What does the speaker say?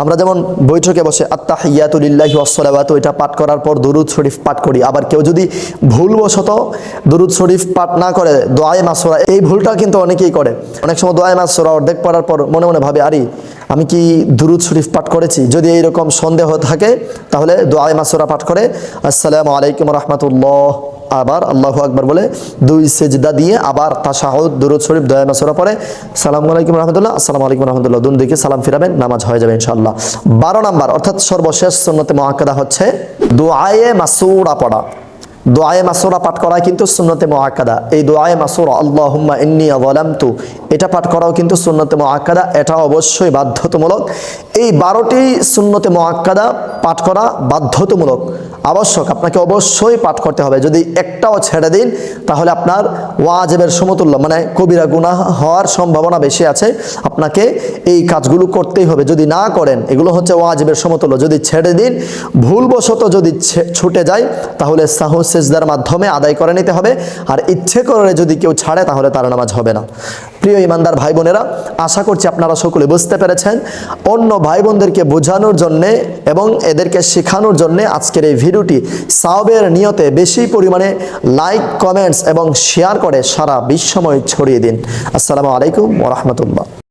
আমরা যেমন বৈঠকে বসে আত্তাহিয়াতু লিল্লাহি ওয়াসসালাওয়াতু এটা পাঠ করার পর দুরূদ শরীফ পাঠ করি। আবার কেউ যদি ভুলবশত দুরূদ শরীফ পাঠ না করে দোয়ায়ে মাসুরা, এই ভুলটা কিন্তু অনেকেই করে। অনেক সময় দোয়ায়ে মাসুরা অর্ধেক পড়ার পর মনে মনে ভাবে আরে আমি কি দুরূদ শরীফ পাঠ করেছি। যদি এইরকম সন্দেহ থাকে তাহলে দোয়ায়ে মাসুরা পাঠ করে আসসালামু আলাইকুম রাহমাতুল্লাহ, আবার আল্লাহু আকবার বলে 2 সিজদা দিয়ে আবার তাশাহুদ দুরূদ শরীফ দোয়া মাসুরা পড়ে আসসালামু আলাইকুম রাহমাতুল্লাহ, আসসালামু আলাইকুম রাহমাতুল্লাহ দুন দিকে সালাম ফিরাবেন, নামাজ হয়ে যাবে ইনশাআল্লাহ। 12 নাম্বার অর্থাৎ সর্বশেষ সুন্নতে মুআক্কাদা হচ্ছে দোয়ায়ে মাসুরা পড়া। দোয়ায়ে মাসুরা পাঠ করা কিন্তু সুন্নতে মুআক্কাদা। এই দোয়ায়ে মাসুরা আল্লাহুম্মা ইন্নী যালামতু এটা পাঠ করাও কিন্তু সুন্নতে মুআক্কাদা, এটা অবশ্যই বাধ্যতামূলক। এই 12টি সুন্নতে মুআক্কাদা পাঠ করা বাধ্যতামূলক, আবশ্যক, আপনাকে অবশ্যই পাঠ করতে হবে। যদি একটাও ছেড়ে দিন তাহলে আপনার ওয়াজিবের সমতুল্য, মানে কবিরা গুনাহ হওয়ার সম্ভাবনা বেশি আছে। আপনাকে এই কাজগুলো করতেই হবে। যদি না করেন এগুলো হচ্ছে ওয়াজিবের সমতুল্য। যদি ছেড়ে দিন, ভুলবশত যদি ছুটে যায় তাহলে সাহু সিজদার মাধ্যমে আদায় করে নিতে হবে। আর ইচ্ছে করে যদি কেউ ছাড়ে তাহলে তার নামাজ হবে না। প্রিয় ইমানদার ভাই বোনেরা, আশা করছি আপনারা সকলে বুঝতে পেরেছেন। অন্য ভাই বোনদেরকে বোঝানোর জন্যে এবং এদেরকে শেখানোর জন্যে আজকের এই ভিডিওটি সাওয়াবের নিয়তে বেশি পরিমাণে লাইক, কমেন্টস এবং শেয়ার করে সারা বিশ্বময় ছড়িয়ে দিন। আসসালামু আলাইকুম ওয়া রাহমাতুল্লাহ।